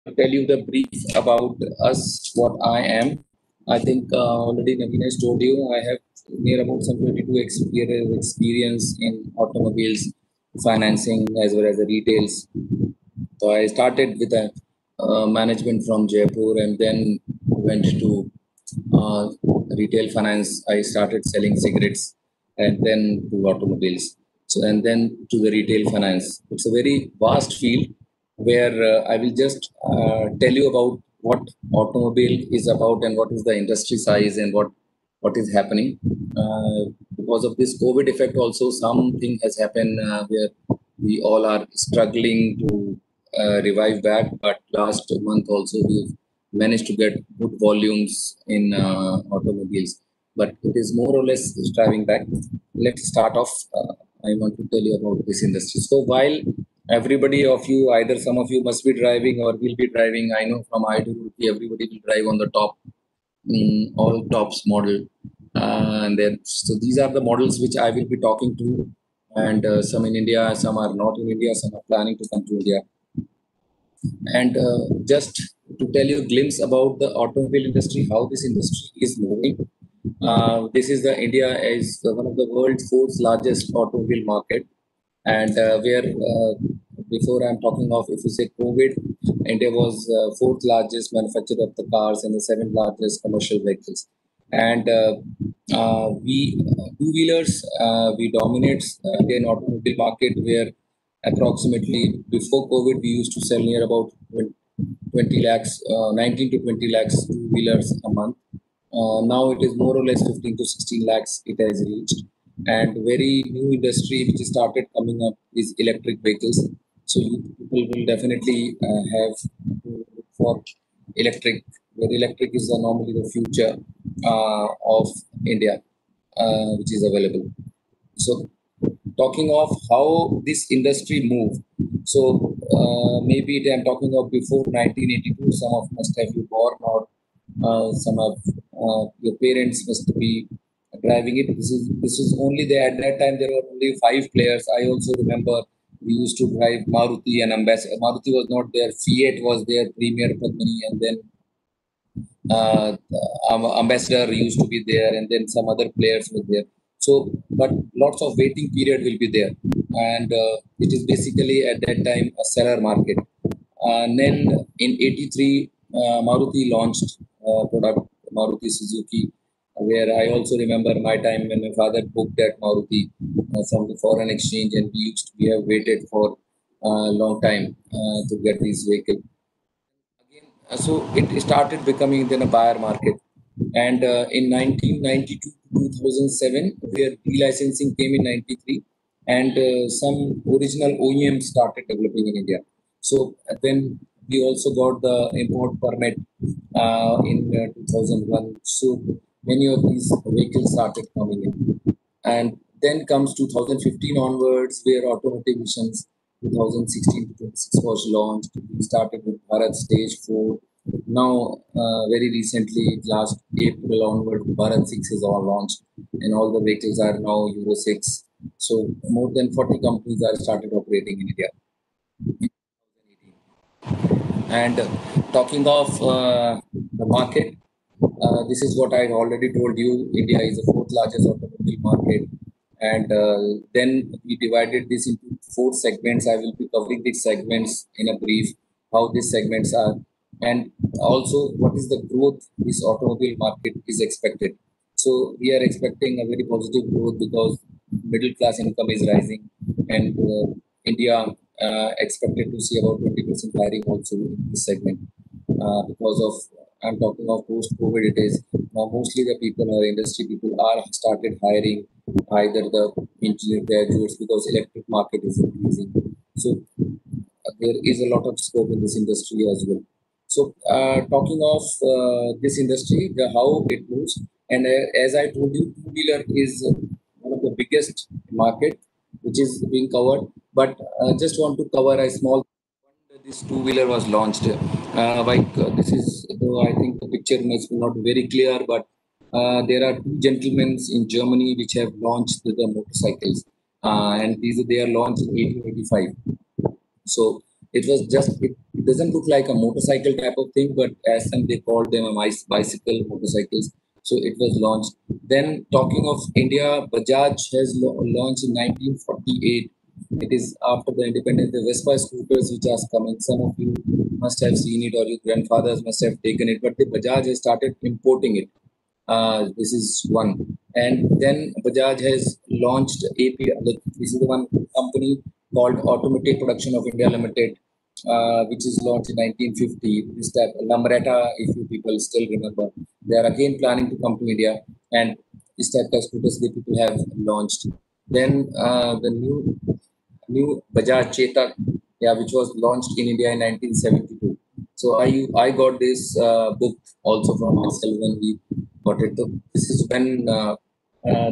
tell you the brief about us, what I am. I think already Naveen has told you, I have near about some 22 experience in automobiles, financing as well as the retails. So I started with a management from Jaipur and then went to uh, retail finance. I started selling cigarettes and then to automobiles. So and then to the retail finance. It's a very vast field where I will just tell you about what automobile is about and what is the industry size and what is happening. Because of this COVID effect, also something has happened where we all are struggling to revive back. But last month also we've managed to get good volumes in automobiles. But it is more or less striving back. Let's start off. I want to tell you about this industry. So while everybody of you, either some of you must be driving or will be driving, I know from IDU, everybody will drive on the top all tops model. And then, so these are the models which I will be talking to, and some in India, some are not in India, some are planning to come to India. And just to tell you a glimpse about the automobile industry, how this industry is moving. This is the India is one of the world's fourth largest automobile market, and where before I'm talking of, if you say COVID, India was fourth largest manufacturer of the cars and the seventh largest commercial vehicles. And we two wheelers we dominate Indian automobile market, where approximately before COVID we used to sell near about 20 lakhs, 19 to 20 lakhs two wheelers a month. Now it is more or less 15 to 16 lakhs it has reached. And very new industry which started coming up is electric vehicles. So you people will definitely have to look for electric, where electric is normally the future of India, which is available. So talking of how this industry moved. So maybe I'm talking of before 1982. Some of must have you born, or some of your parents must be driving it. This is only there at that time. There were only five players. I also remember we used to drive Maruti and Ambassador. Maruti was not there. Fiat was there. Premier Padmini, and then Ambassador used to be there, and then some other players were there. So, but lots of waiting period will be there, and it is basically at that time a seller market. And then in '83, Maruti launched product Maruti Suzuki, where I also remember my time when my father booked that Maruti from the foreign exchange, and we have waited for a long time to get this vehicle. Again, so it started becoming then a buyer market. And in 1992 to 2007, where licensing came in 93, and some original OEMs started developing in India. So then we also got the import permit in 2001. So many of these vehicles started coming in. And then comes 2015 onwards, where automotive missions 2016 to 26 was launched. We started with Bharat Stage 4. Now, very recently, last April onward, Bharat 6 is all launched, and all the vehicles are now Euro 6. So more than 40 companies are started operating in India. And talking of the market, this is what I already told you. India is the fourth largest automobile market. And then we divided this into four segments. I will be covering these segments in a brief, how these segments are, and also what is the growth this automobile market is expected. So we are expecting a very positive growth because middle class income is rising, and India expected to see about 20% hiring also in this segment because of, I'm talking of post COVID. It is now mostly the people or industry people are started hiring either the engineer graduates because electric market is increasing. So there is a lot of scope in this industry as well. So talking of this industry, how it moves, and as I told you, two wheeler is one of the biggest market which is being covered. But just want to cover a small. This two wheeler was launched. This is, though I think the picture is not very clear, but there are two gentlemen in Germany which have launched the motorcycles, and these they are launched in 1885. So It was just, it doesn't look like a motorcycle type of thing, but as some they called them a bicycle motorcycles. So it was launched. Then talking of India, Bajaj has launched in 1948. It is after the independence. The Vespa scooters which are coming. Some of you must have seen it, or your grandfathers must have taken it. But the Bajaj has started importing it. This is one. And then Bajaj has launched API. Like, this is the one company called Automotive Production of India Limited, which is launched in 1950. This type, Lambretta, if you people still remember, they are again planning to come to India, and this type of scooters the people have launched. Then the new Bajaj Chetak, yeah, which was launched in India in 1972. So I got this book also from myself when we got it. So this is when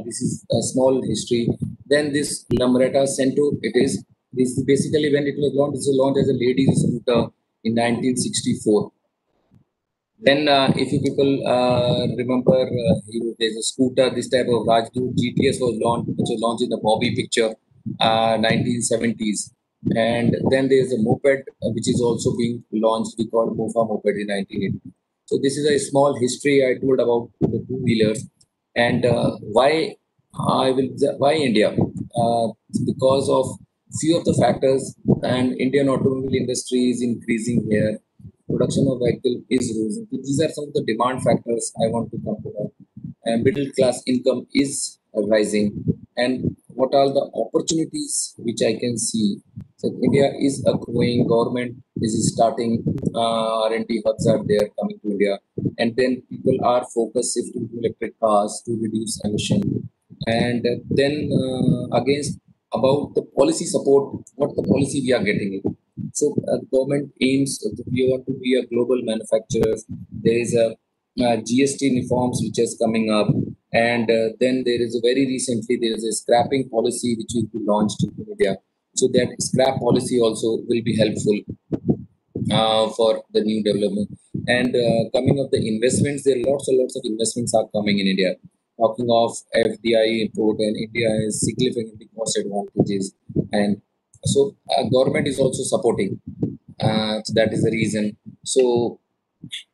this is a small history. Then this Lambretta Cento, it is this is basically when it was launched. It was launched as a ladies scooter in 1964. Then, if you people remember, there's a scooter, this type of Rajdoot GTS was launched, which was launched in the Bobby picture, 1970s. And then there's a moped, which is also being launched. We call Mofa moped in 1980. So this is a small history I told about the two wheelers, and why India? It's because of few of the factors, and Indian automobile industry is increasing here. Production of vehicle is rising. These are some of the demand factors I want to talk about. And middle class income is rising. And what are the opportunities which I can see? So India is a growing government. This is starting R&D hubs are there coming to India, and then people are focused shifting to electric cars to reduce emission. And then against about the policy support, what the policy we are getting it. So government aims we want to be a global manufacturer. There is a GST reforms which is coming up, and then there is a very recently there is a scrapping policy which will be launched in India. So that scrap policy also will be helpful for the new development. And coming of the investments, there are lots and lots of investments are coming in India. Talking of FDI import, and India has significantly cost advantages, and so government is also supporting. So that is the reason. So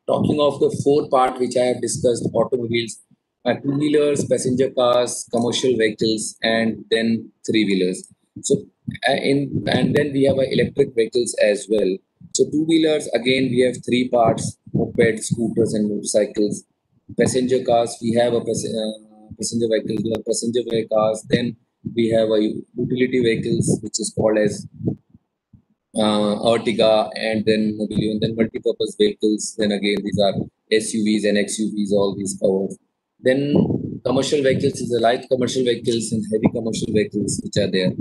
talking of the four part which I have discussed, automobiles, two wheelers, passenger cars, commercial vehicles, and then three wheelers. So in and then we have electric vehicles as well. So two wheelers again we have three parts: moped, scooters, and motorcycles. Passenger cars we have passenger vehicles, we have passenger cars. Then we have a utility vehicles which is called as Ertiga, and then Mobilio, and then multi-purpose vehicles. Then again, these are SUVs and XUVs, all these covers. Then commercial vehicles is the light commercial vehicles and heavy commercial vehicles which are there.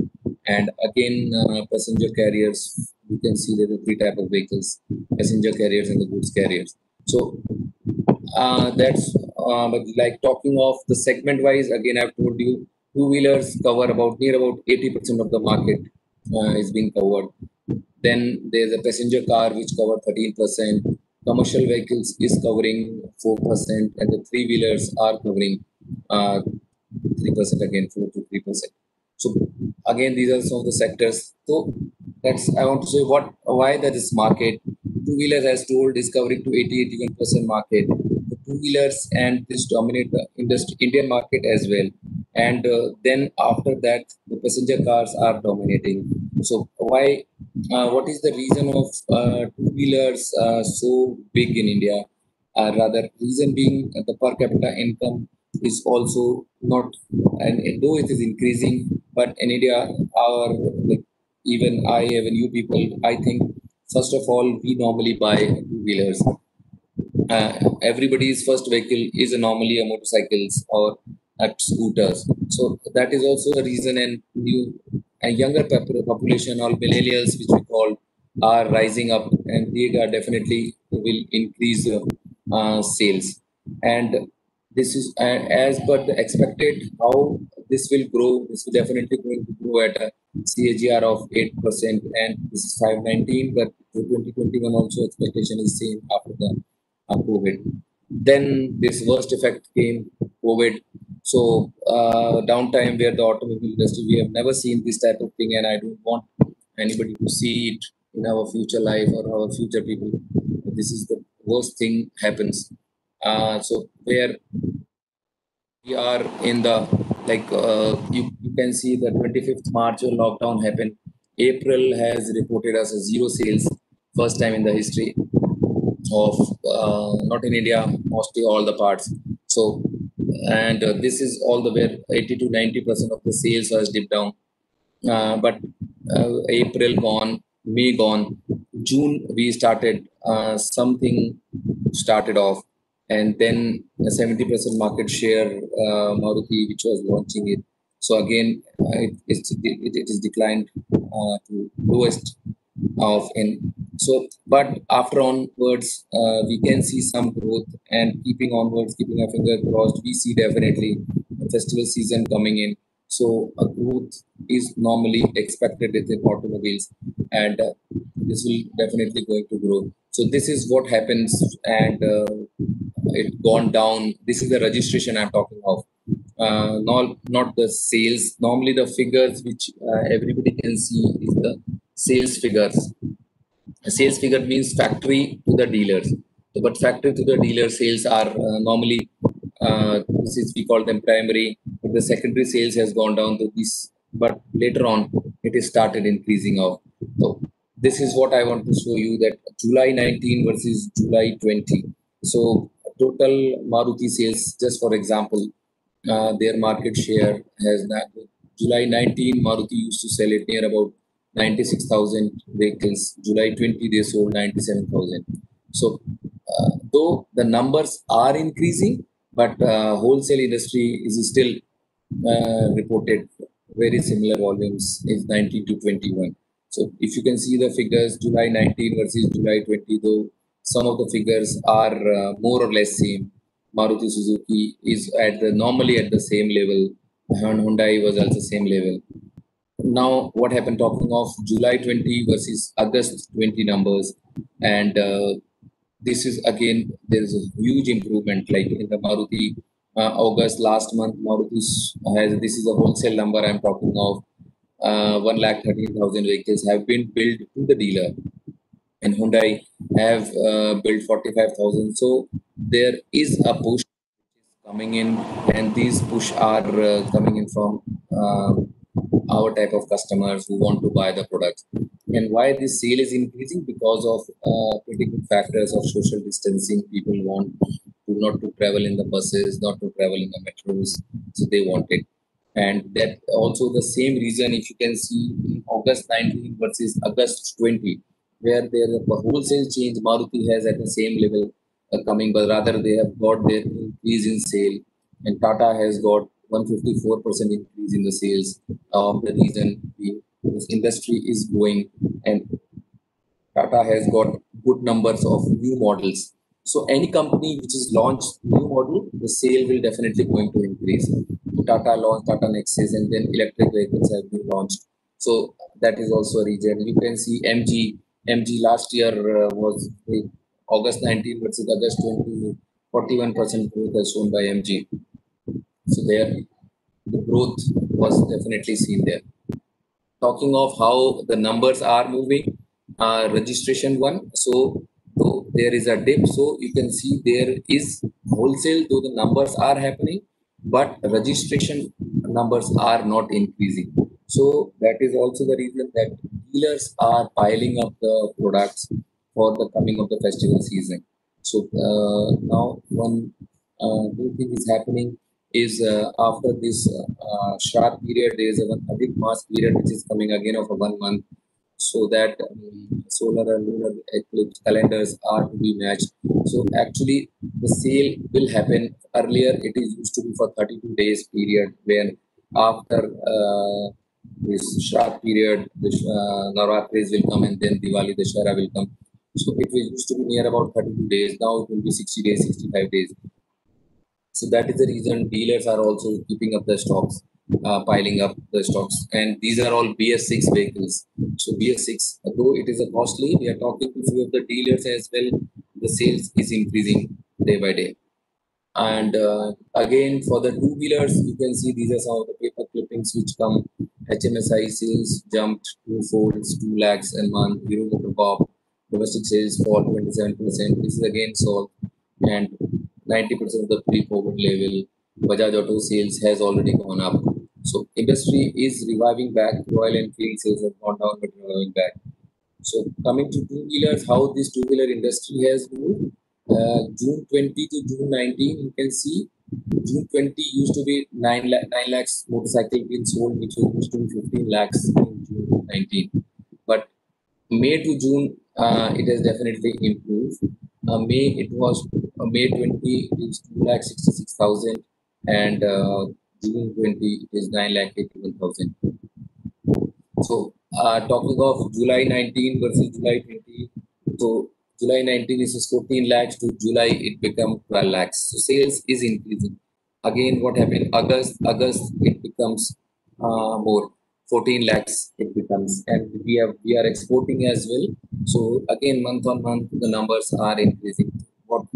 And again, passenger carriers. You can see there are three type of vehicles: passenger carriers and the goods carriers. So that's but like talking of the segment wise, again I've told you two wheelers cover about near about 80% of the market is being covered. Then there's a passenger car which cover 13%. Commercial vehicles is covering 4%, and the three wheelers are covering 3% again, 4 to 3%. So again, these are some of the sectors. So that's I want to say what why that this market two wheelers as told is covering to 80 81% market. The two wheelers and this dominate the industry Indian market as well. And then after that, the passenger cars are dominating. So why? What is the reason of two wheelers so big in India? Rather, reason being the per capita income is also not, and though it is increasing, but in India, our like even I, even you people, I think first of all we normally buy two wheelers. Everybody's first vehicle is normally a motorcycles or scooters. So that is also a reason, and new a younger population or millennials, which we call, are rising up, and they are definitely will increase sales. And this is as per the expected how this will grow. This will definitely going to grow at a CAGR of 8%, and this is 519. But the 2021 also expectation is same after the COVID. Then this worst effect came, COVID. So downtime where the automobile industry, we have never seen this type of thing, and I don't want anybody to see it. in our future life or our future people. This is the worst thing happens. So where we are in the you can see the 25th March lockdown happened. April has reported as a zero sales, first time in the history of not in India, mostly all the parts. So, and this is all the where 80 to 90% of the sales has dipped down. But April gone, May gone, June we started something started off, and then a 70% market share Maruti, which was launching it. So again, it is declined to lowest of in. So, but after onwards, we can see some growth, and keeping onwards, keeping our finger crossed, we see definitely a festival season coming in. So a growth is normally expected within automobiles, and this will definitely going to grow. So this is what happens, and it gone down. This is the registration I'm talking of, not the sales. Normally, the figures which everybody can see is the sales figures. A sales figure means factory to the dealers. So, but factory to the dealer sales are normally this is we call them primary. But the secondary sales has gone down to this, but later on it is started increasing of. So this is what I want to show you, that July 19 versus July 20. So total Maruti sales, just for example, their market share has that. July 19, Maruti used to sell it near about 96,000 vehicles. July 20, they sold 97,000. So, though the numbers are increasing, but wholesale industry is still reported very similar volumes is 19 to 21. So, if you can see the figures, July 19 versus July 20, though some of the figures are more or less same. Maruti Suzuki is at the normally at the same level, and Hyundai was also same level. Now, what happened talking of July 20 versus August 20 numbers, and this is again, there is a huge improvement like in the Maruti August last month. Maruti has, this is a wholesale number I'm talking of, 1,13,000 vehicles have been built to the dealer, and Hyundai have built 45,000. So there is a push coming in, and these push are coming in from our type of customers who want to buy the products. And why this sale is increasing? Because of pretty good factors of social distancing. People want to not to travel in the buses, not to travel in the metros, so they want it. And that also the same reason, if you can see in August 19 versus August 20, where there the wholesale change Maruti has at the same level coming, but rather they have got their increase in sale, and Tata has got 154% increase in the sales. The reason this industry is growing, and Tata has got good numbers of new models. So any company which is launched new model, the sale will definitely going to increase. Tata launched Tata Nexus, and then electric vehicles have been launched. So that is also a region. You can see MG. MG last year was August 19 versus August 20, 41% growth as shown by MG. So there, the growth was definitely seen there. Talking of how the numbers are moving, registration one. So there is a dip. So you can see there is wholesale, though the numbers are happening, but registration numbers are not increasing. So that is also the reason that dealers are piling up the products for the coming of the festival season. So now one new thing is happening is after this sharp period, there is a one Adhik Maas period which is coming again of a 1 month, so that solar and lunar eclipse calendars are to be matched. So actually, the sale will happen earlier. It is used to be for 32 days period, when after this sharp period, the Navratris will come, and then Diwali, Dashera will come. So it was used to be near about 32 days. Now it will be 60 days, 65 days. So that is the reason dealers are also keeping up the stocks, piling up the stocks. And these are all BS6 vehicles. So BS6, though it is a costly, we are talking to few of the dealers as well. The sales is increasing day by day. And again, for the two-wheelers, you can see these are some of the paper clippings which come. HMSI sales jumped two folds, 2 lakhs a month. Hero Motocorp domestic sales fall 27%. This is again sold, and 90% of the pre-COVID level. Bajaj Auto sales has already gone up. So industry is reviving back. Royal Enfield sales have gone down, but reviving back. So coming to two-wheelers, how this two-wheeler industry has moved. June 20 to June 19, you can see June 20 used to be 9 lakhs motorcycle being sold, which was used to be 15 lakhs in June 19. But May to June, it has definitely improved. May it was May 20 is 2 lakh 66,000, and June 20 it is 9 lakh 81,000. So, talking of July 19 versus July 20, so July 19 is 14 lakhs to July it become 12 lakhs. So sales is increasing. Again, what happened? August it becomes more. 14 lakhs it becomes, and we are exporting as well. So again, month on month the numbers are increasing. What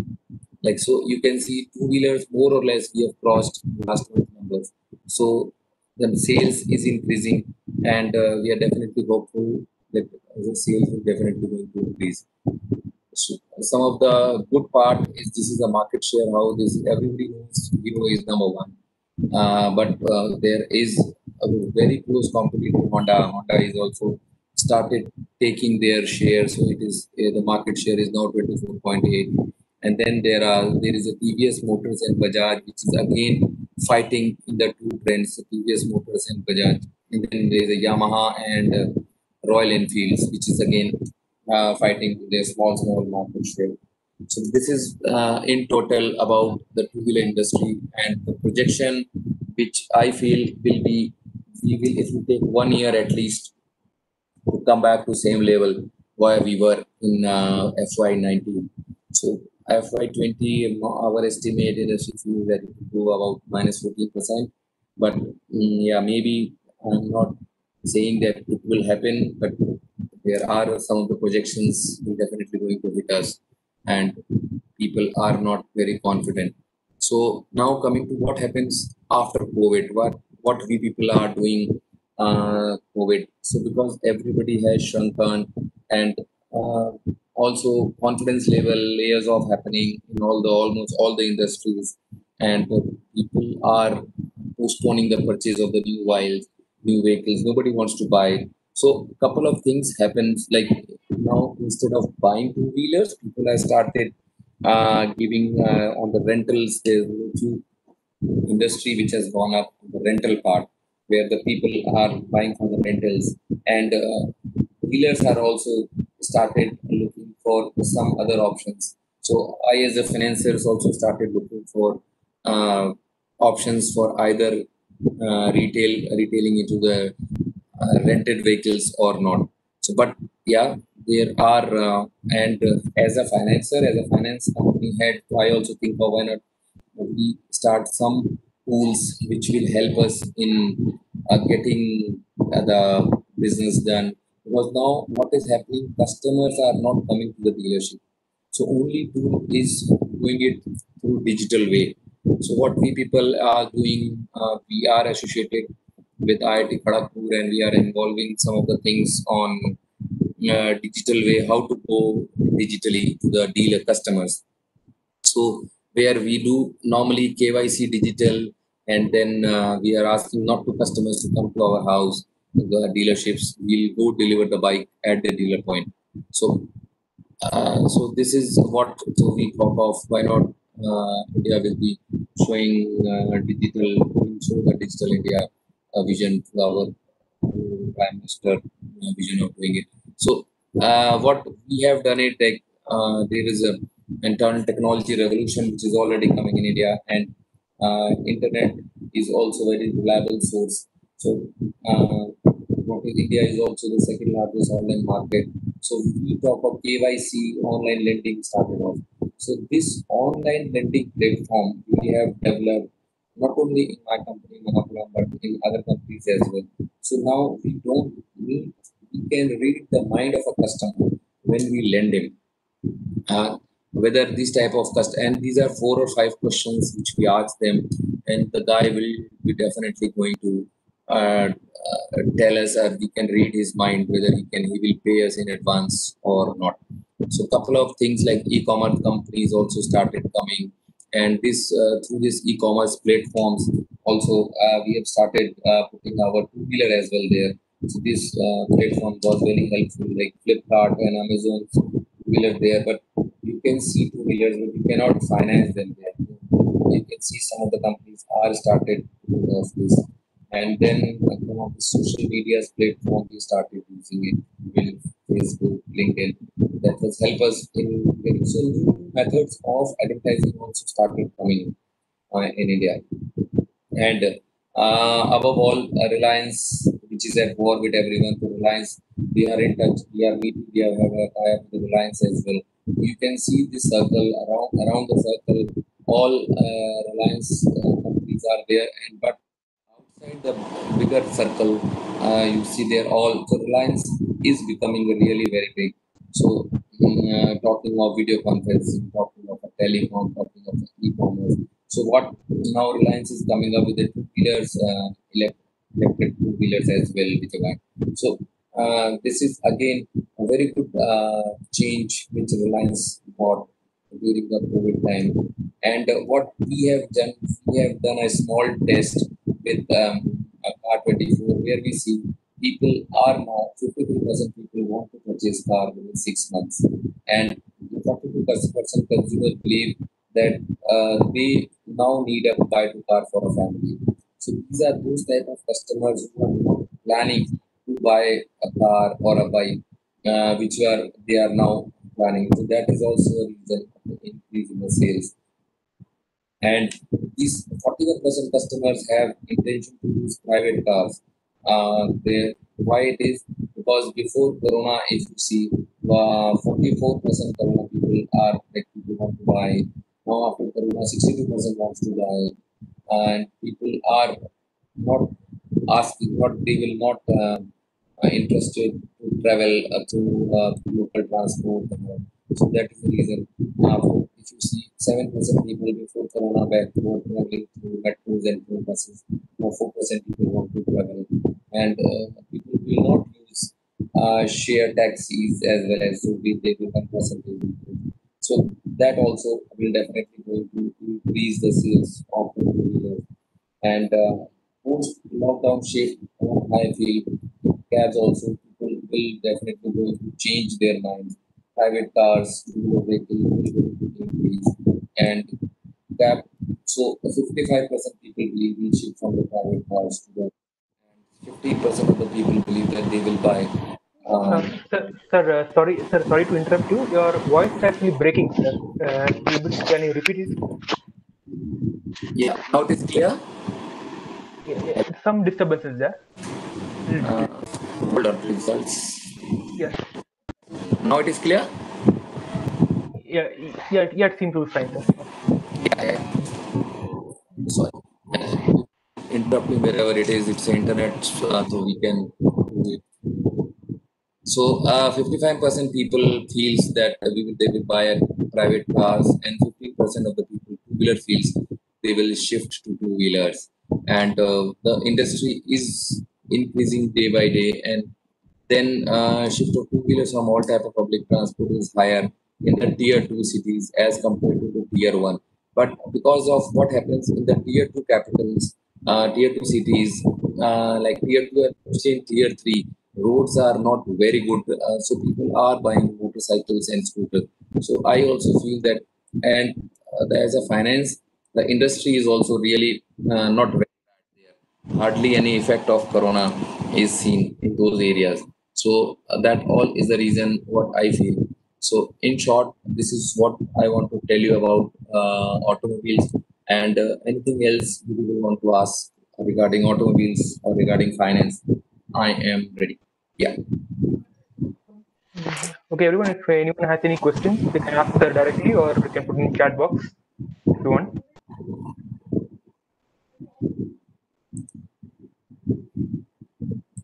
like so you can see two-wheelers more or less we have crossed last month numbers. So the sales is increasing, and we are definitely hopeful that the sales will definitely going to increase. So some of the good part is this is the market share. How this everybody knows Hero is number one, but there is a very close competitor Honda. Honda is also started taking their share, so it is the market share is now 24.8. And then there is a TVS Motors and Bajaj, which is again fighting in the two trends, so TVS Motors and Bajaj. And then there is a Yamaha and Royal Enfields, which is again fighting their small market share. So this is in total about the two-wheeler industry and the projection, which I feel will be we will if we take 1 year at least to come back to same level where we were in FY19. So FY20, our estimated industry that it will go about minus 14%. But yeah, maybe I'm not saying that it will happen, but there are some of the projections will definitely going to hit us, and people are not very confident. So now coming to what happens after COVID, what we people are doing COVID. So because everybody has shrunken, and uh, also confidence level layers of happening in almost all the industries, and people are postponing the purchase of the new vehicles. Nobody wants to buy. So couple of things happens, like now instead of buying two-wheelers, people have started giving on the rentals. There's a few industry which has gone up, the rental part, where the people are buying for the rentals, and dealers are also started looking for some other options. So I as a financiers also started looking for uh, options for either retailing into the rented vehicles or not. So but yeah, there are and as a financer, as a finance company head, I also think of why not we start some tools which will help us in getting the business done. Because now what is happening, customers are not coming to the dealership. So only tool is doing it through digital way. So what we people are doing, we are associated with IIT Kharagpur, and we are involving some of the things on digital way, how to go digitally to the dealer customers. So where we do normally KYC digital, and then we are asking not to customers to come to our house, the dealerships. We'll go deliver the bike at the dealer point. So so this is what so we thought of. Why not India will be showing digital, will show the digital India vision to our Prime Minister vision of doing it. So what we have done it like there is a internal technology revolution which is already coming in India, and internet is also very reliable source. So uh, what is India is also the second largest online market. So we talk of KYC online lending started off. So this online lending platform we have developed not only in my company, Manappuram, but in other countries as well. So now we don't need, we can read the mind of a customer when we lend him. Whether this type of and these are 4 or 5 questions which we ask them, and the guy will be definitely going to tell us, or we can read his mind whether he will pay us in advance or not. So couple of things like e-commerce companies also started coming, and this through this e-commerce platforms also we have started putting our two-wheeler as well there. So this platform was very helpful, like Flipkart and Amazon two-wheeler there, but you can see two-wheelers, but you cannot finance them there. You can see some of the companies are started doing of this, and then some of the social media platforms we started using it, Google, Facebook, LinkedIn. That will help us in getting so new methods of advertising also started coming in India. And above all, Reliance, which is at war with everyone, so Reliance, we are in touch, we are meeting, we have a tie-up with Reliance as well. You can see this circle around the circle, all Reliance companies are there, and but outside the bigger circle, you see there all. So Reliance is becoming really very big. So talking of video conferencing, talking of a telecom, talking of e-commerce. So what now Reliance is coming up with the two-wheelers, electric two-wheelers as well, with the bank. So this is again a very good change which Reliance bought during the COVID time. And what we have done a small test with a car 24, where we see people are now 53% people want to purchase car within 6 months, and 42% consumers believe that they now need a buy to car for a family. So these are those type of customers who are not planning to buy a car or a bike, which they are now planning. So that is also a reason for the increase in the sales. And these 41% customers have intention to use private cars. Why it is? Because before Corona, if you see, 44% Corona people are like people want to buy. Now after Corona, 62% wants to buy, and people are not asking, not they will not interested to travel through local transport. So that is the reason. If you see, 7% people before Corona back were traveling through metros and through buses. Now 4% people want to travel, and people will not use share taxis as well as so they will come percentage. So that also will definitely going to increase the sales of the two-wheelers. And post lockdown shift, I feel cabs also people will definitely going to change their minds. Private cars, two-wheeler vehicles will going to increase, and cab. So 55% people believe will shift from the private cars to the, and 50% of the people believe that they will buy. Um, Sorry to interrupt you. Your voice is actually breaking, sir. Can you repeat it? yeah, now it is clear. Yeah, some disturbances there. A little bit. Hold on, results. Yeah, Now it is clear. yeah. It seems to be fine, sir. Yeah, yeah. Sorry. Interrupting wherever it is, it's internet, so we can do it. So 55% people feels that they will buy a private cars, and 15% of the people two-wheeler feels they will shift to two-wheelers. And the industry is increasing day by day, and then shift of two-wheelers from all type of public transport is higher in the tier 2 cities as compared to the tier 1. But because of what happens in the tier 2 capitals, tier 2 cities, like tier 2 and say tier 3, roads are not very good. So people are buying motorcycles and scooters. So I also feel that, and as a finance, the industry is also really not very bad there. Hardly any effect of Corona is seen in those areas. So that all is the reason what I feel. So in short, this is what I want to tell you about automobiles, and anything else you will want to ask regarding automobiles or regarding finance. I am ready. Yeah. Okay, everyone. If anyone has any questions, they can ask sir directly, or you can put in chat box if you want.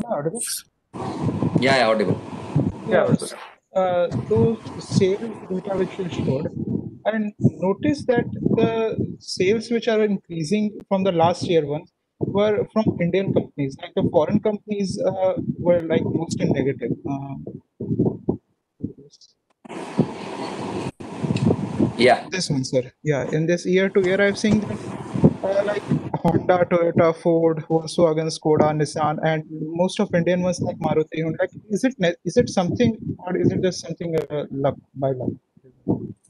Yeah, audible. Yeah, yeah, audible. Yeah, Yeah, audible. those sales data which you showed, and notice that the sales which are increasing from the last year one, were from Indian companies. Like the foreign companies were like most in negative. Yeah. This one, sir. Yeah, in this year to year, I've seen that like Honda, Toyota, Ford, Volkswagen, Skoda, Nissan, and most of Indian ones like Maruti. Like, is it something or is it just something luck by luck?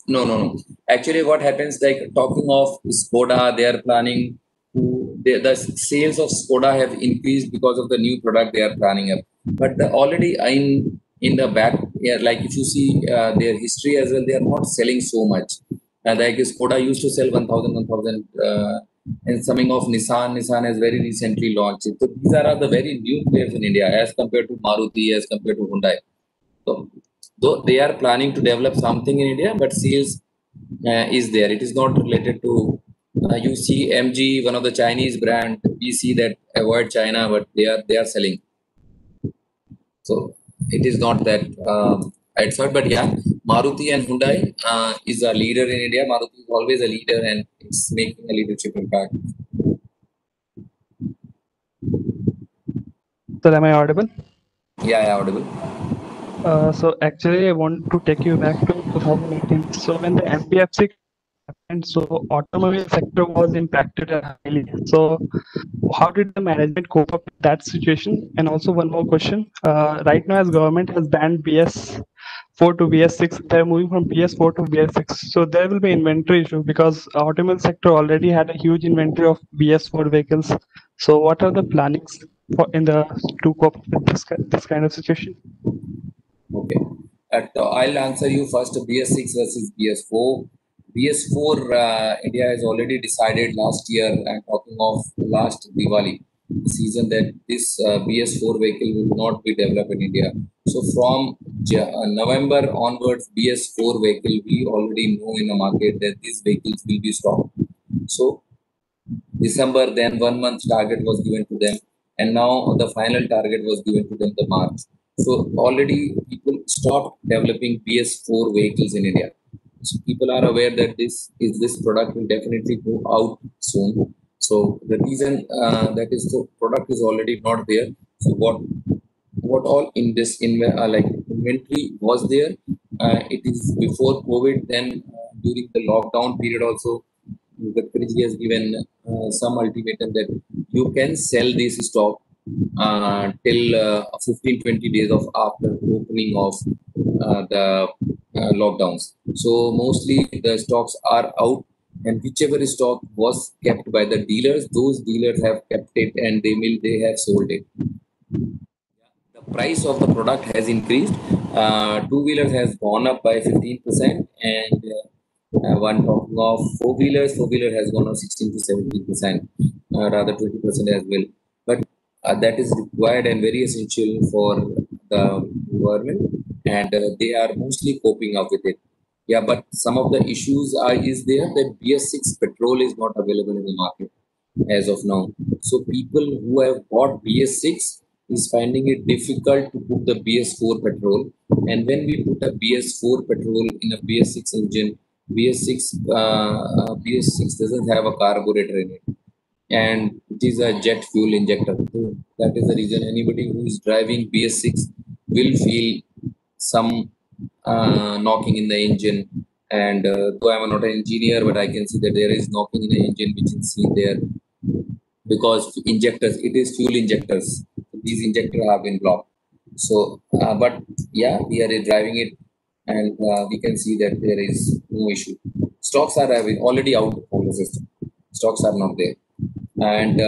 No, no, no. Actually, what happens, like talking of Skoda, they are planning to, the sales of Skoda have increased because of the new product they are planning up. But already in the back, yeah, like if you see their history as well, they are not selling so much. Like Skoda used to sell 1,000, and something of Nissan has very recently launched it. So these are the very new players in India as compared to Maruti, as compared to Hyundai. So, though they are planning to develop something in India, but sales is there. It is not related to. You see MG, one of the Chinese brand. We see that avoid China, but they are selling. So it is not that it's not. But yeah, Maruti and Hyundai is a leader in India. Maruti is always a leader, and it's making a leadership impact. So am I audible? Yeah, yeah, audible. So actually, I want to take you back to 2018. So when the MPFC happened, so automobile sector was impacted highly. So how did the management cope up with that situation? And also one more question. Right now, as government has banned BS4 to BS6, they're moving from BS4 to BS6. So there will be inventory issue because automobile sector already had a huge inventory of BS4 vehicles. So what are the plannings for in the to cope up with this kind of situation? Okay. I'll answer you first. BS6 versus BS4. BS4, India has already decided last year. I'm talking of last Diwali season that this BS4 vehicle will not be developed in India. So from November onwards, BS4 vehicle we already know in the market that these vehicles will be stopped. So December, then 1 month target was given to them, and now the final target was given to them the March. So already people stopped developing PS4 vehicles in India. So people are aware that this product will definitely go out soon. So the reason that is the product is already not there. So what all in this like inventory was there? It is before COVID. Then during the lockdown period also Gadkariji has given some ultimatum that you can sell this stock till 15-20 days of after opening of the lockdowns. So mostly the stocks are out, and whichever stock was kept by the dealers, those dealers have kept it and they have sold it. The price of the product has increased. Two-wheelers has gone up by 15%, and one talking of four-wheeler has gone up 16 to 17%, rather 20% as well. But that is required and very essential for the environment, and they are mostly coping up with it. Yeah, but some of the issues are is there that BS6 petrol is not available in the market as of now. So people who have bought BS6 is finding it difficult to put the BS4 petrol. And when we put a BS4 petrol in a BS6 engine, BS6 doesn't have a carburetor in it, and it is a jet fuel injector. So that is the reason anybody who is driving BS6 will feel some knocking in the engine. And though I'm not an engineer, but I can see that there is knocking in the engine, which is seen there because injectors, it is fuel injectors. These injectors have been blocked. So, but yeah, we are driving it, and we can see that there is no issue. Stocks are already out from the system. Stocks are not there. And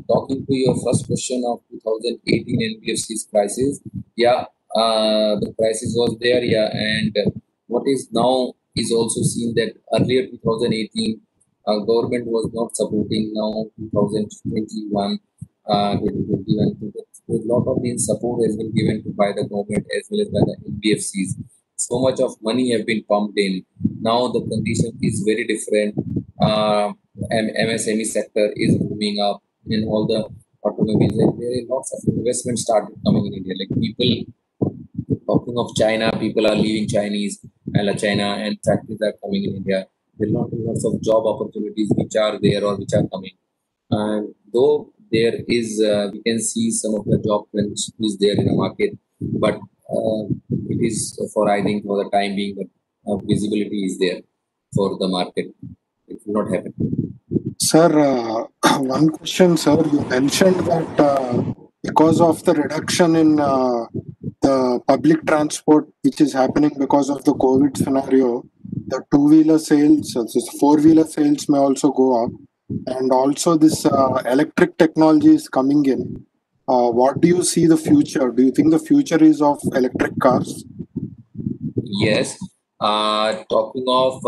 talking to your first question of 2018 NBFC's crisis, yeah, the crisis was there, yeah, and what is now is also seen that earlier 2018 government was not supporting. Now 2021, 2021, a lot of the support has been given to by the government as well as by the NBFCs. So much of money have been pumped in. Now the condition is very different. MSME sector is booming up in all the automobiles. Like, there are lots of investment started coming in India. Like people talking of China, people are leaving China, and factories are coming in India. There are lots of job opportunities which are there or which are coming. Though there is, we can see some of the job crunch is there in the market, but it is for, I think, for the time being, that visibility is there for the market. It will not happen. Sir, one question, sir. You mentioned that because of the reduction in the public transport, which is happening because of the COVID scenario, the two-wheeler sales, four-wheeler sales may also go up, and also this electric technology is coming in. What do you see the future? Do you think the future is of electric cars? Yes. Talking of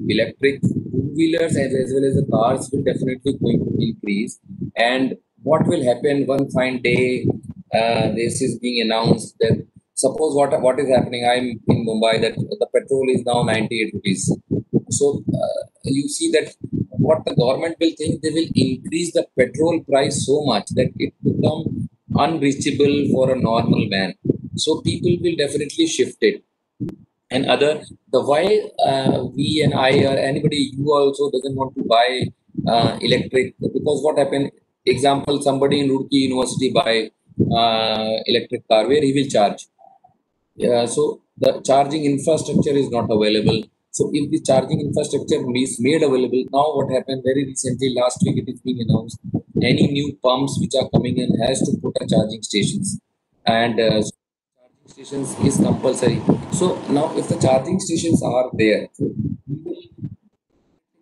electric two-wheelers as well as the cars will definitely going to increase. And what will happen one fine day? This is being announced that suppose what is happening. I'm in Mumbai that the petrol is now 98 rupees. So you see that what the government will think, they will increase the petrol price so much that it become unreachable for a normal man. So people will definitely shift it. And other, the why we and I or anybody, you also doesn't want to buy electric, because what happened, example, somebody in Roorkee University buy electric car, where he will charge. So the charging infrastructure is not available. So if the charging infrastructure is made available, now what happened very recently, last week it is being announced, any new pumps which are coming in has to put a charging stations. And charging stations is compulsory. So now if the charging stations are there, people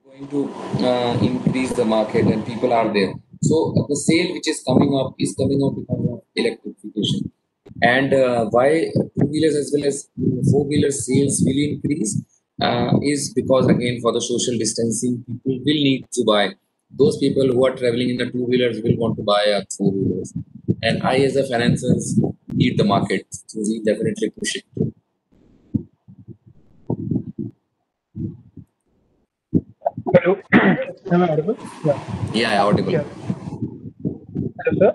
going to increase the market and people are there. So the sale which is coming up is coming up because of electrification. And why two-wheelers as well as four-wheeler sales will increase is because, again, for the social distancing, people will need to buy. Those people who are traveling in the two-wheelers will want to buy a four-wheelers. And I, as a financiers, need the market. So we definitely push it. Hello. Am I audible? Yeah. Yeah, audible. Yeah. Hello, sir.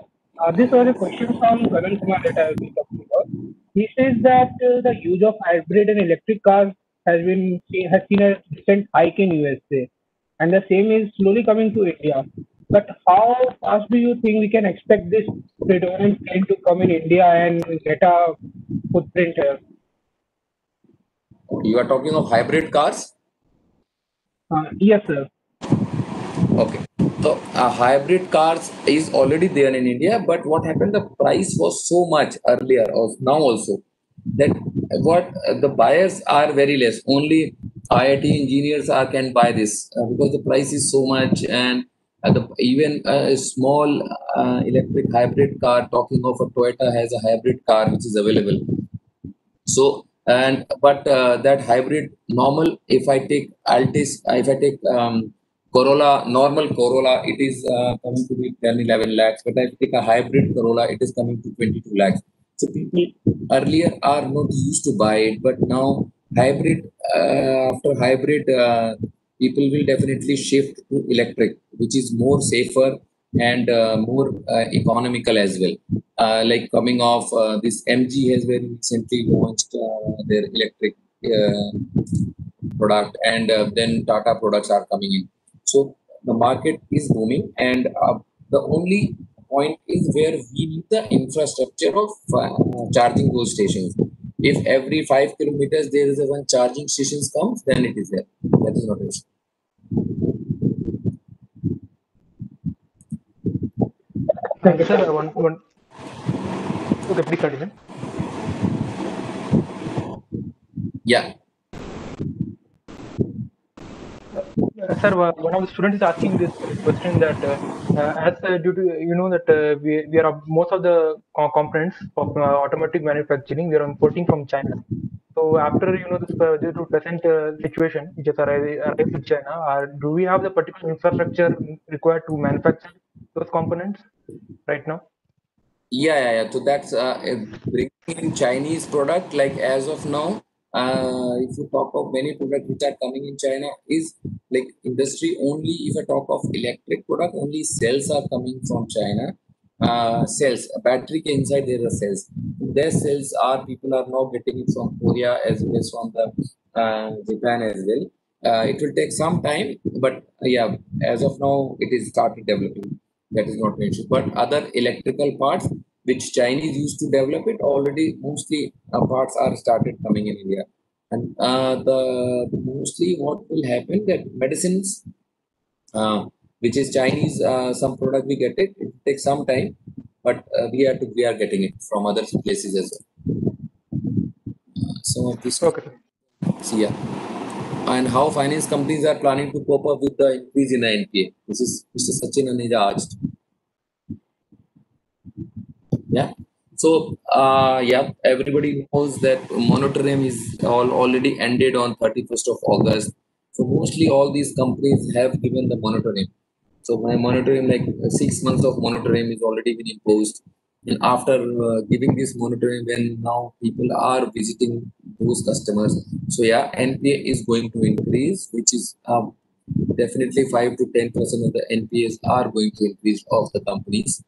This was a question from Gagan Kumar that I will be talking about. He says that the use of hybrid and electric cars has seen a recent hike in USA, and the same is slowly coming to India. But how fast do you think we can expect this predominant trend to come in India and get a footprint here? You are talking of hybrid cars? Yes, sir. Okay. So hybrid cars is already there in India, but what happened? The price was so much earlier, or now also, that what the buyers are very less. Only IIT engineers are can buy this because the price is so much, and even a small electric hybrid car. Talking of a Toyota has a hybrid car which is available. So and but that hybrid normal, if I take Altis, if I take Corolla, normal Corolla, it is coming to be 10, 11 lakhs. But if I take a hybrid Corolla, it is coming to 22 lakhs. So people earlier are not used to buy it, but now hybrid, after hybrid, people will definitely shift to electric, which is more safer and more economical as well. Like coming off, this MG has very recently launched their electric product, and then Tata products are coming in. So the market is booming, and the only point is where we need the infrastructure of charging those stations. If every 5 kilometers there is a one charging stations comes, then it is there. That is not an issue. Thank you, sir. One. Okay, please continue. Yeah. Sir, one of the students is asking this question that as due to that we are most of the components of automotive manufacturing we are importing from China. So after this due to present situation which has arrived in China, do we have the particular infrastructure required to manufacture those components right now? Yeah. So that's bringing in Chinese product. Like as of now, if you talk of many products which are coming in China, is like industry only. If I talk of electric product, only cells are coming from China. Cells, a battery ke inside there are cells. Their cells are, people are now getting it from Korea as well as from the Japan as well. It will take some time, but yeah, as of now, it is started developing. That is not an issue. But other electrical parts, which Chinese used to develop it, already mostly parts are started coming in India. And the mostly what will happen that medicines, which is Chinese, some product we get it. It takes some time, but we are getting it from other places as well. Some of this, Okay, sir. yeah. And how finance companies are planning to cope up with the increase in the NPA. This is Mr. Sachin Aneja asked. Yeah. So, yeah, everybody knows that moratorium is already ended on 31st of August. So mostly all these companies have given the moratorium. So my moratorium, like 6 months of moratorium is already been imposed. And after giving this moratorium, when now people are visiting those customers, so yeah, NPA is going to increase, which is definitely 5 to 10% of the NPAs are going to increase of the companies.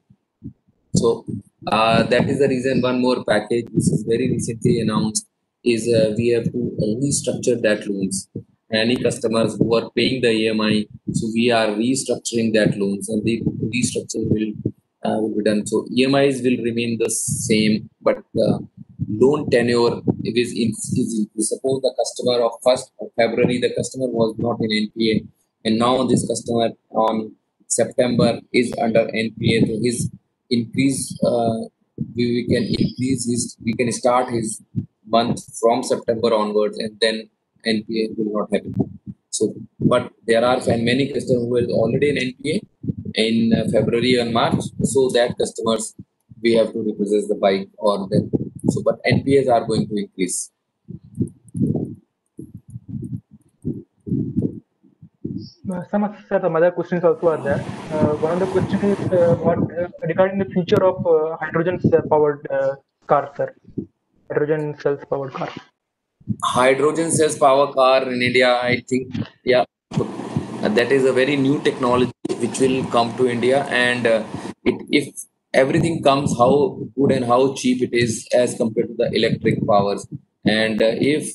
So that is the reason one more package which is very recently announced is we have to restructure that loans. Any customers who are paying the EMI, so we are restructuring that loans and the restructure will be done. So EMIs will remain the same, but loan tenure is suppose the customer of 1st of February the customer was not in NPA and now this customer on September is under NPA, so his increase we can increase his we can start his month from September onwards and then NPA will not happen. So but there are many customers who are already in NPA in February and March, so that customers we have to repossess the bike or then so but NPAs are going to increase. Some other questions also are there. One of the questions is what regarding the future of hydrogen powered cars, sir. Hydrogen cells powered cars. Hydrogen cells power car in India, I think, yeah, that is a very new technology which will come to India, and if everything comes, how good and how cheap it is as compared to the electric powers, and if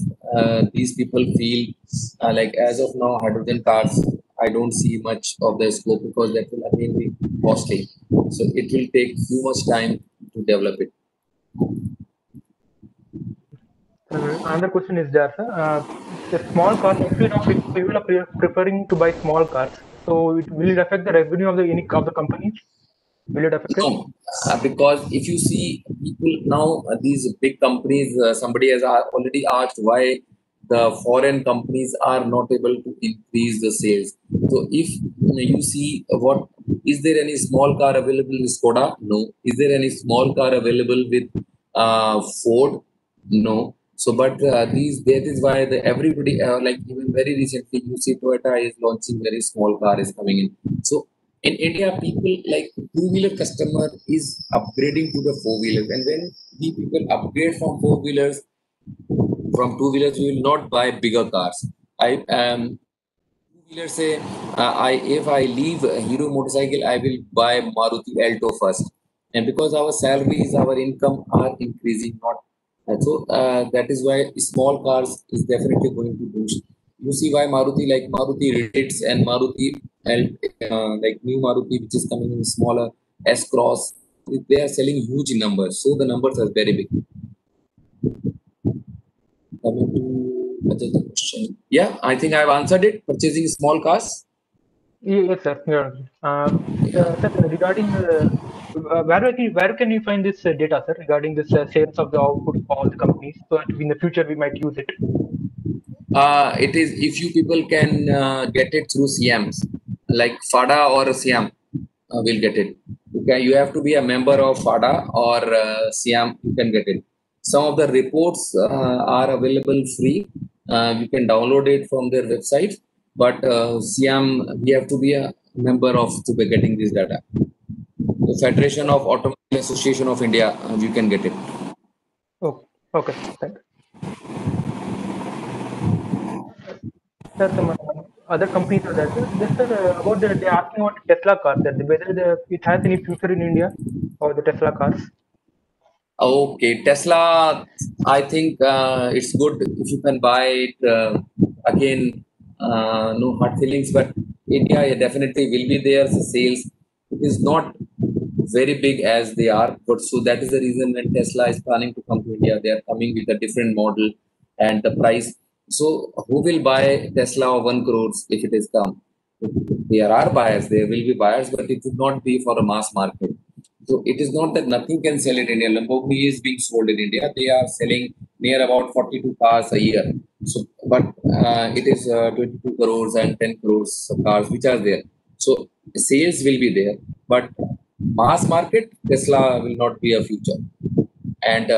these people feel like as of now hydrogen cars, I don't see much of the scope because that will again be costly. So it will take too much time to develop it. Another question is there, sir. The small cars, actually now people are preferring to buy small cars. So will it affect the revenue of the companies? Will it affect it? No, because if you see people now, these big companies, somebody has already asked why the foreign companies are not able to increase the sales. So if you see what is there any small car available with Skoda? No. Is there any small car available with Ford? No. So, but that is why everybody like even very recently you see Toyota is launching very small car is coming in. So in India, people like two-wheeler customer is upgrading to the four-wheelers, and when we people upgrade from four-wheelers, from two-wheelers, we will not buy bigger cars. I two-wheeler say I if I leave a Hero motorcycle, I will buy Maruti Alto first, and because our salaries, our income are increasing, not and so that is why small cars is definitely going to boost. You see why Maruti like Maruti Ritz and Maruti like new Maruti which is coming in smaller S Cross, they are selling huge numbers. So the numbers are very big. Coming to the question. Yeah, I think I've answered it. Purchasing small cars. Yes, sir. Yeah. Sir, regarding where can you find this data, sir, regarding this sales of the output of all the companies, so that in the future we might use it? It is if you people can get it through CMs like FADA or CM, will get it. Okay, you have to be a member of FADA or CM. You can get it. Some of the reports are available free. You can download it from their website. But CM, we have to be a member of to be getting this data. The Federation of Automobile Association of India, you can get it. Oh, okay. Thank you. Sir, some other companies are there. Sir. Just about they're asking about Tesla cars, that whether it has any future in India or the Tesla cars. Okay, Tesla, I think it's good if you can buy it. Again, no hard feelings, but India definitely will be there. So sales it is not very big as they are. But so that is the reason when Tesla is planning to come to India, they are coming with a different model and the price. So who will buy Tesla of 1 crores if it is come? There are buyers, there will be buyers, but it would not be for a mass market. So it is not that nothing can sell in India. Lamborghini is being sold in India. They are selling near about 42 cars a year. So, but it is 22 crores and 10 crores of cars which are there. So sales will be there, but mass market Tesla will not be a future. And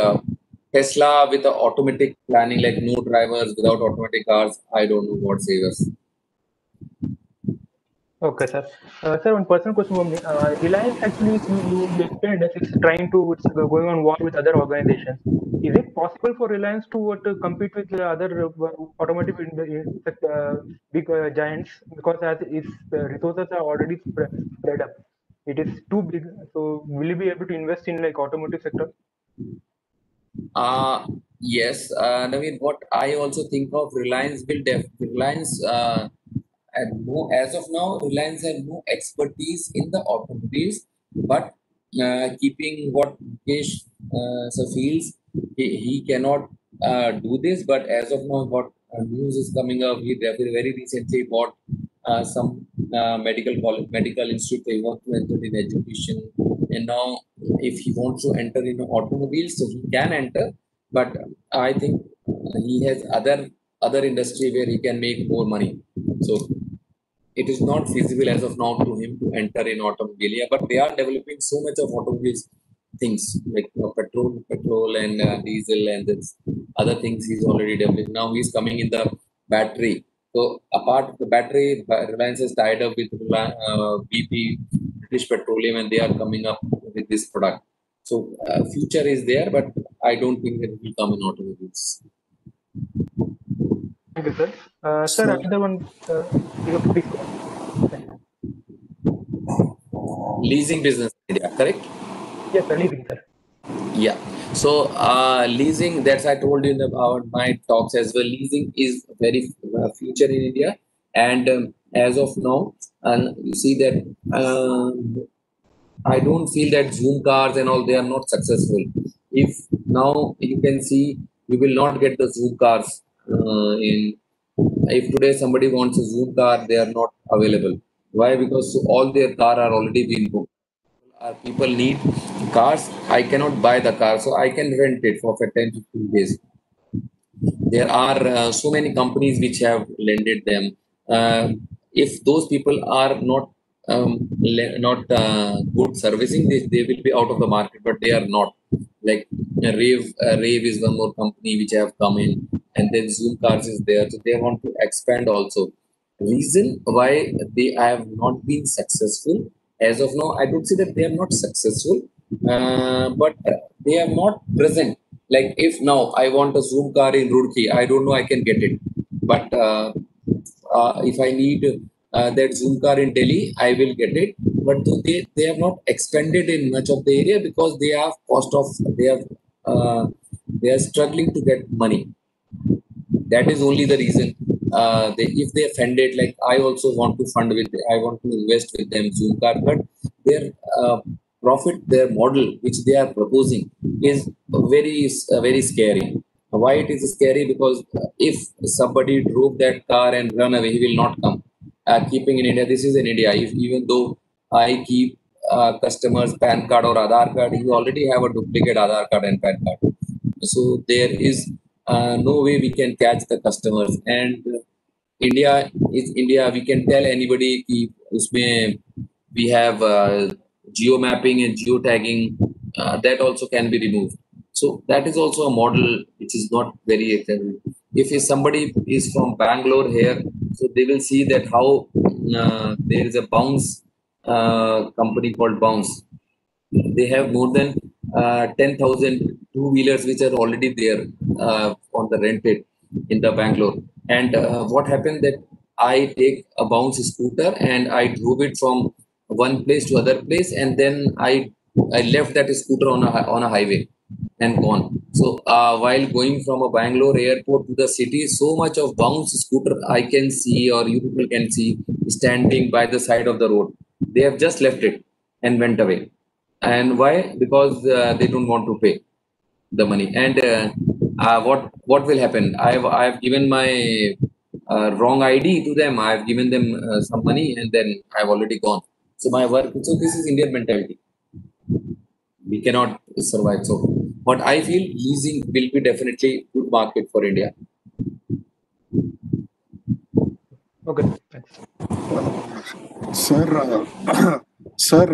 Tesla with the automatic planning, like no drivers without automatic cars, I don't know what saves us. Okay, sir. Sir, one personal question from me. Reliance actually, you explained that it's going on war with other organizations. Is it possible for Reliance to compete with the other automotive big giants, because as its resources are already spread up, it is too big. So, will you be able to invest in like automotive sector? Yes, Naveen, what I also think of Reliance Reliance and no, as of now, Reliance has no expertise in the automobiles, but keeping what Mukesh so feels, he cannot do this. But as of now, what news is coming up, he very recently bought some medical institute. He wants to enter in education, and now if he wants to enter in automobiles, so he can enter. But I think he has other industry where he can make more money. So it is not feasible as of now to him to enter in automobile. Yeah, but they are developing so much of automobiles things like petrol and diesel and this other things he's already developing. Now he's coming in the battery. So apart of the battery, Reliance is tied up with BP, British Petroleum, and they are coming up with this product. So future is there, but I don't think that it will come in automobiles. Thank you, sir. Sir, So, another one. Please go on. Leasing business in India, correct? Yes, sir. Leasing, sir. Yeah. So leasing, that's I told you about my talks as well. Leasing is very future in India, and as of now, you see that I don't feel that Zoom cars and all they are not successful. If now you can see, you will not get the Zoom cars in. If today somebody wants a Zoom car, they are not available. Why? Because all their car are already been booked. People need cars. I cannot buy the car, so I can rent it for 10 to 15 days. There are so many companies which have lended them. If those people are not good servicing, they will be out of the market, but they are not. Like Rave is one more company which have come in, and then Zoom Cars is there, so they want to expand also. Reason why they have not been successful as of now, I don't say that they are not successful, but they are not present. Like if now I want a Zoom car in Roorkee, I don't know I can get it. But if I need that Zoom car in Delhi, I will get it. But though they have not expanded in much of the area because they have cost of uh, they are struggling to get money. That is only the reason. If they offended, like I also want to fund with, I want to invest with them Zoom card, but their profit, their model which they are proposing is very scary. Why it is scary? Because if somebody drove that car and run away, he will not come. Keeping in India, this is in India. If even though I keep customers PAN card or Aadhaar card, you already have a duplicate Aadhaar card and PAN card. So there is no way we can catch the customers. And India is India. We can tell anybody कि उसमें we have geo mapping and geo tagging. That also can be removed. So that is also a model which is not very effective. If somebody is from Bangalore here, so they will see that how there is a bounce company called Bounce. They have more than 10,000 two-wheelers which are already there on the rented in the Bangalore. And what happened that I take a Bounce scooter and I drove it from one place to other place, and then I left that scooter on a highway and gone. So while going from a Bangalore airport to the city, so much of Bounce scooter I can see, or you people can see, standing by the side of the road. They have just left it. and went away. And why? Because they don't want to pay the money. And what will happen? I've given my wrong ID to them. I've given them some money, and then I've already gone. So my work. So this is Indian mentality. We cannot survive. So what I feel, leasing will be definitely good market for India. Okay, thanks. Sir, sir,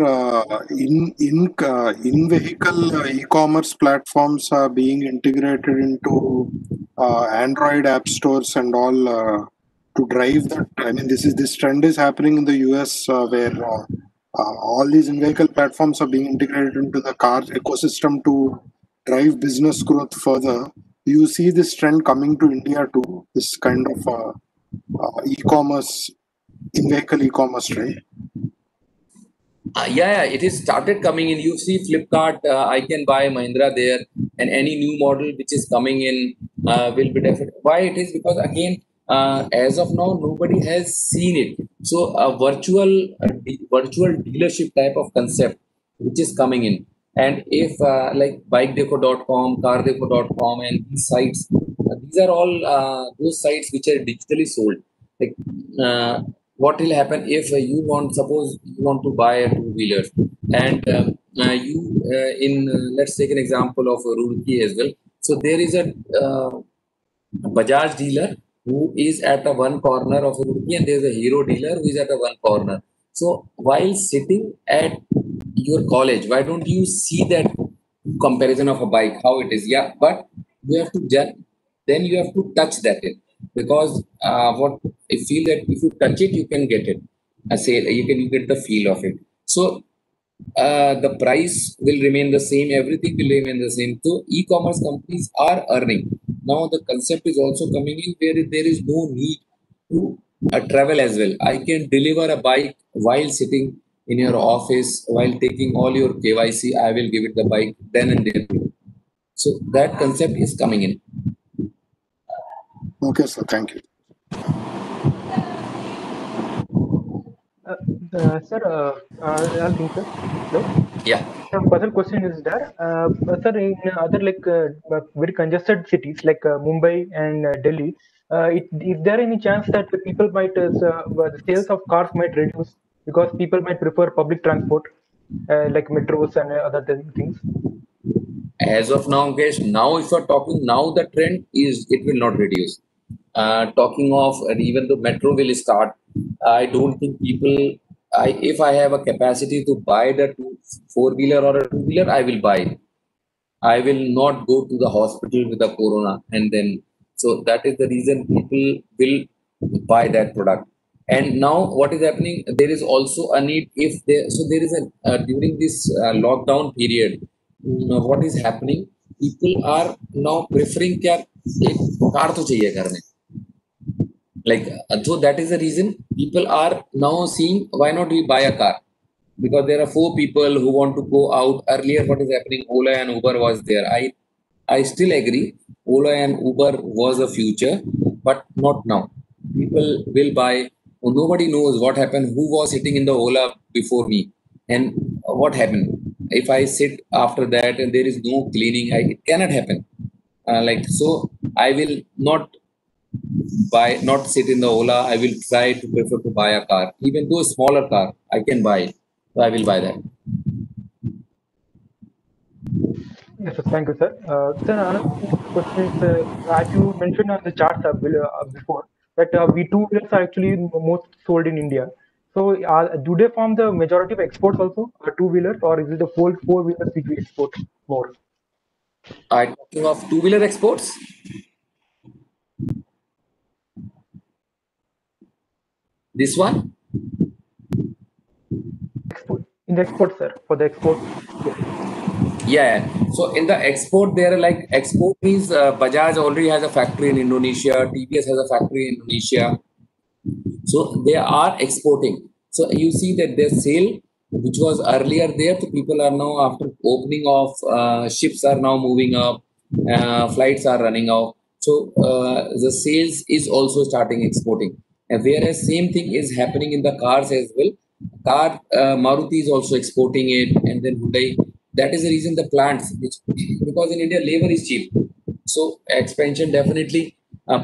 in vehicle e-commerce platforms are being integrated into Android app stores and all to drive that. I mean, this trend is happening in the US where all these in-vehicle platforms are being integrated into the car ecosystem to drive business growth further. Do you see this trend coming to India too? This kind of e-commerce, in-vehicle e-commerce trend? Yeah, it is started coming in. You see Flipkart, I can buy Mahindra there, and any new model which is coming in will be definite. Why it is? Because again, as of now, nobody has seen it. So a virtual dealership type of concept which is coming in. And if like bikedeco.com, cardeco.com, and these sites, these are all those sites which are digitally sold. Like what will happen if you want, suppose you want to buy a two-wheeler, and you in let's take an example of Roorkee as well. So there is a Bajaj dealer who is at a one corner of Roorkee, and there is a Hero dealer who is at a one corner. So while sitting at your college, why don't you see that comparison of a bike, how it is? Yeah, but you have to then you have to touch that in, because what I feel that if you touch it, you can get it. I say you can get the feel of it. So the price will remain the same, everything will remain the same. So e-commerce companies are earning. Now the concept is also coming in where there is no need to travel as well. I can deliver a bike while sitting in your office, while taking all your KYC. I will give it the bike then and there. So that concept is coming in. Okay, sir. Thank you. Sir, I'll think, sir. Hello? Yeah. Further question is there, sir, in other like very congested cities like Mumbai and Delhi, is there any chance that the people might, the sales of cars might reduce because people might prefer public transport like metros and other things? As of now, guys, now if you're talking, now the trend is it will not reduce. Talking of even the metro will start, I don't think people. If I have a capacity to buy the four-wheeler or a two-wheeler, I will buy it. I will not go to the hospital with the corona, and then so that is the reason people will buy that product. And now what is happening? There is also a need if there. So there is a during this lockdown period, what is happening? People are now preferring क्या एक car तो चाहिए घर में. Like so that is the reason people are now seeing why not we buy a car, because there are four people who want to go out. Earlier what is happening, Ola and Uber was there. I still agree Ola and Uber was a future, but not now. People will buy. Nobody knows what happened, who was sitting in the Ola before me, and what happened if I sit after that and there is no cleaning. It cannot happen. Like so I will not sit in the Ola. I will try to prefer to buy a car, even though a smaller car I can buy it. So I will buy that. Yes, sir. Thank you, sir. Sir, another question is, as you mentioned on the charts before, that V2 wheelers are actually most sold in India. So, do they form the majority of exports also, two-wheelers, or is it the whole four-wheelers which we export more? Are talking of two-wheeler exports? This one? Export in the export, sir, for the export. Yes. Yeah. So in the export, there are like export means Bajaj already has a factory in Indonesia. TVS has a factory in Indonesia. So they are exporting. So you see that their sale, which was earlier there, so people are now after opening of ships are now moving up, flights are running out. So the sales is also starting exporting. And whereas same thing is happening in the cars as well. Car Maruti is also exporting it, and then Hyundai. That is the reason the plants, which because in India labor is cheap, so expansion definitely.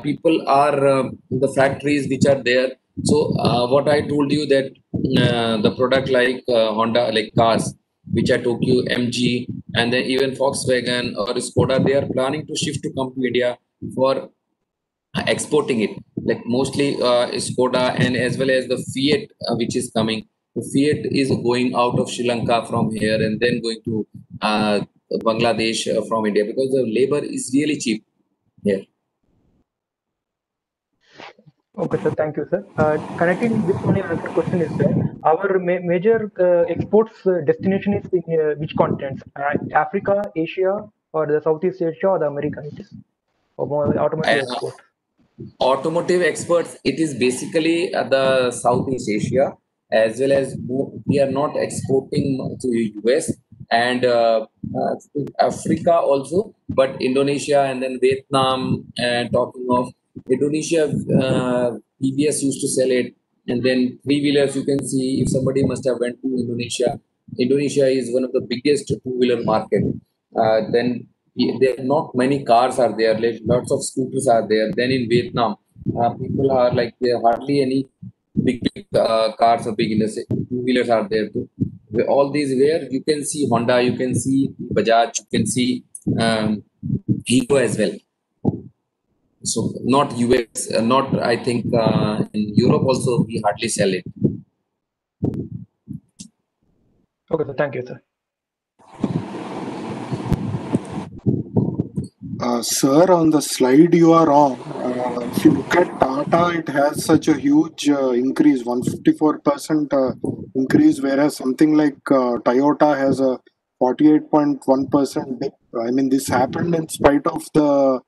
People are the factories which are there. So what I told you that the product like Honda, like cars, which are Tokyo, MG, and then even Volkswagen or Skoda, they are planning to shift to come to India for exporting it, like mostly Skoda and as well as the Fiat, which is coming. The Fiat is going out of Sri Lanka from here and then going to uh, Bangladesh from India because the labor is really cheap here. Okay, sir. Thank you, sir. Connecting this one, another question is there. Our major exports destination is in which continents? Africa, Asia, or the Southeast Asia, or the America? It is or more automotive uh, export. Automotive experts, it is basically the Southeast Asia, as well as we are not exporting to US and to Africa also, but Indonesia and then Vietnam. And talking of Indonesia, PBS used to sell it, and then three-wheelers. You can see if somebody must have went to Indonesia. Indonesia is one of the biggest two-wheeler market. Then there are not many cars are there, like lots of scooters are there. Then in Vietnam, people are like there are hardly any big cars or big industry two wheelers are there too. All these where you can see Honda, you can see Bajaj, you can see Hero as well. So not US, not I think in Europe also we hardly sell it. Okay, sir. Thank you, sir. Sir, on the slide you are on, if you look at Tata, it has such a huge increase, 154% increase, whereas something like Toyota has a 48.1% dip. I mean, this happened in spite of the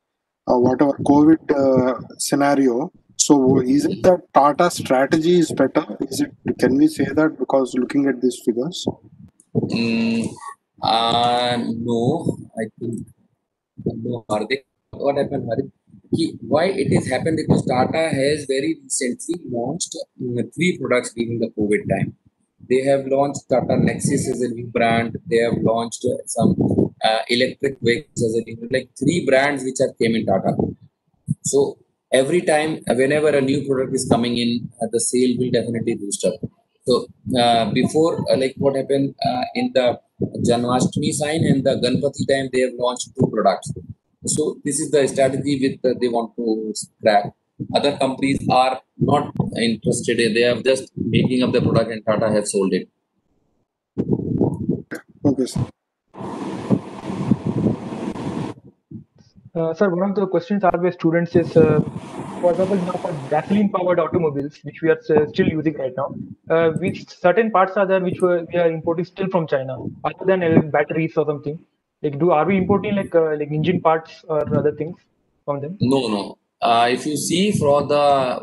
whatever COVID scenario. So, is it that Tata strategy is better? Is it? Can we say that because looking at these figures? Mm, no, I think no, Hardik. What happened, Hardik? Why it has happened because Tata has very recently launched three products during the COVID time. They have launched Tata Nexus as a new brand. They have launched some electric vehicles as a new, like three brands which are came in Tata. So every time, whenever a new product is coming in, the sale will definitely boost up. So before, like what happened in the Janmashtami sign and the Ganpati time, they have launched two products. So this is the strategy with they want to scrap. Other companies are not interested. They are just making up the product, and Tata have sold it. Okay, sir. Sir, one of the questions asked by students is, for example, now for gasoline-powered automobiles, which we are still using right now, which certain parts are there which we are importing still from China, other than batteries or something. Like, are we importing like engine parts or other things from them? No, no. If you see for the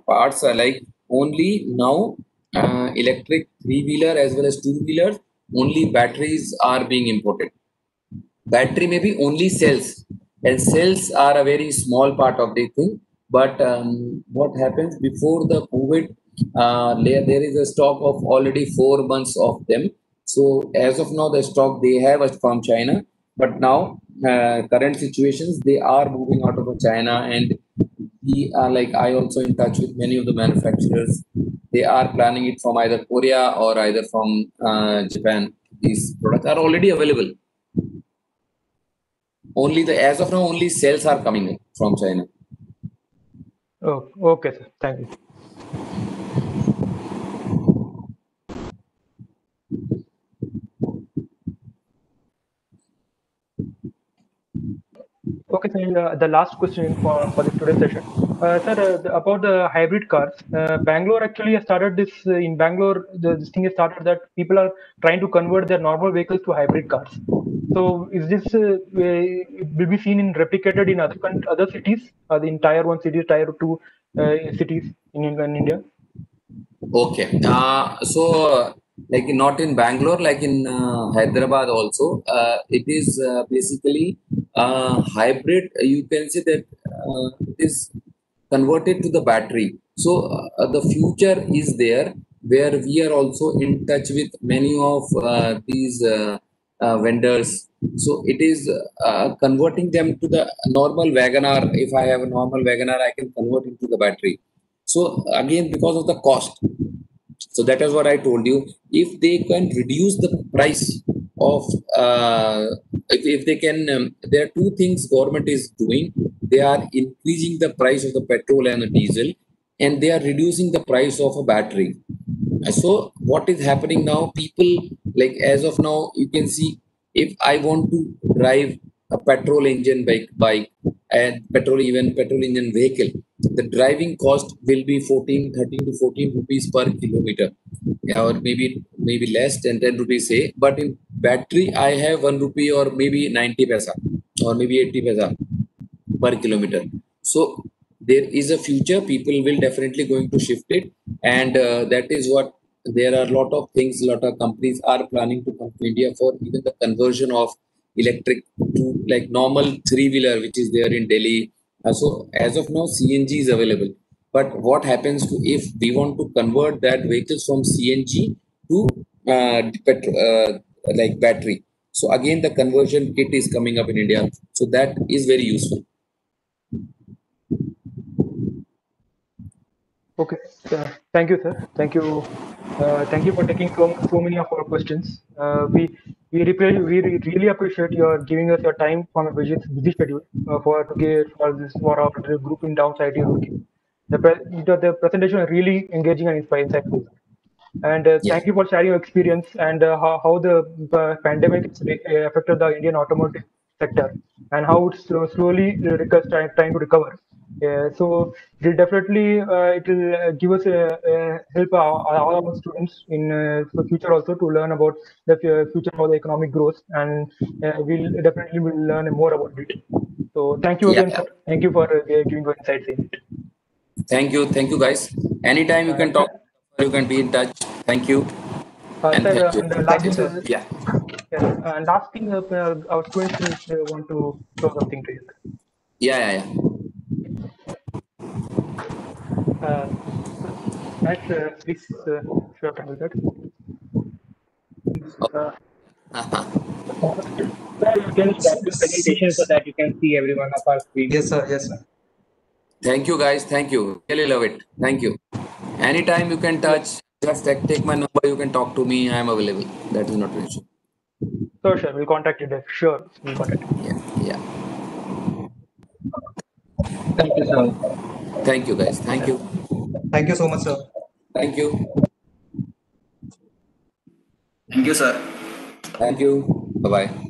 parts, like only now electric three-wheeler as well as two-wheelers, only batteries are being imported. Battery may be only cells, and cells are a very small part of the thing. But what happens before the COVID, there is a stock of already 4 months of them. So as of now the stock they have is from China, but now current situations they are moving out of China, and we are like I also in touch with many of the manufacturers. They are planning it from either Korea or either from Japan. These products are already available. Only the as of now only cells are coming in from China. Oh, okay, sir. Thank you. Okay, sir. The last question for the student session. Sir, about the hybrid cars, Bangalore actually has started this. In Bangalore, this thing has started that people are trying to convert their normal vehicles to hybrid cars. So, is this will be seen in replicated in other cities, in tier one cities, tier two cities in India? Okay. Like not in Bangalore, like in Hyderabad also, it is basically hybrid. You can say that it is converted to the battery. So the future is there where we are also in touch with many of these vendors. So it is converting them to the normal Wagoner. If I have a normal Wagoner, I can convert into the battery. So again, because of the cost, so that is what I told you. If they can reduce the price of, if they can, there are two things government is doing. They are increasing the price of the petrol and the diesel, and they are reducing the price of a battery. So what is happening now? People, like as of now, you can see, if I want to drive a petrol engine bike and petrol engine vehicle, the driving cost will be 13 to 14 rupees per kilometer. Yeah, or maybe less than 10 rupees, say. But in battery, I have 1 rupee or maybe 90 paisa or maybe 80 paisa per kilometer. So there is a future. People will definitely going to shift it, and that is what, there are a lot of things, a lot of companies are planning to come to India for even the conversion of electric to like normal three-wheeler, which is there in Delhi. So as of now, CNG is available. But what happens to if we want to convert that vehicles from CNG to like battery? So again, the conversion kit is coming up in India. So that is very useful. Okay. Thank you, sir. Thank you for taking so many of our questions. We really appreciate your giving us your time from a busy schedule for our group in downside Roorkee. The presentation is really engaging and insightful. And Yeah. thank you for sharing your experience and how the pandemic has affected the Indian automotive sector and how it's slowly trying to recover. So it will definitely it will give us help all our students in the future also to learn about the future how the economic growth, and we'll definitely will learn more about it. So thank you Yeah, again, yeah. sir. Thank you for giving your insights in it. Thank you, guys. Anytime you can Sir, talk, you can be in touch. Thank you, and sir, thank you. and the Thank last you, thing, sir. Yeah, yes, and last thing, our students will want to show something to you. yeah. Uh, Max, please show up with that. Uh, Sir, you can stop the presentation so that you can see every one of our screen. Yes, sir. Yes, sir. Thank you, guys. Thank you. Really love it. Thank you. Anytime you can Yeah. touch, just take my number. You can talk to me. I am available. That is not an issue. Sure. We'll contact you there. Sure, we'll contact you. Yeah, yeah. Thank you, sir. Thank you, guys. Thank you. Thank you so much, sir. Thank you. Thank you, sir. Thank you. Bye bye.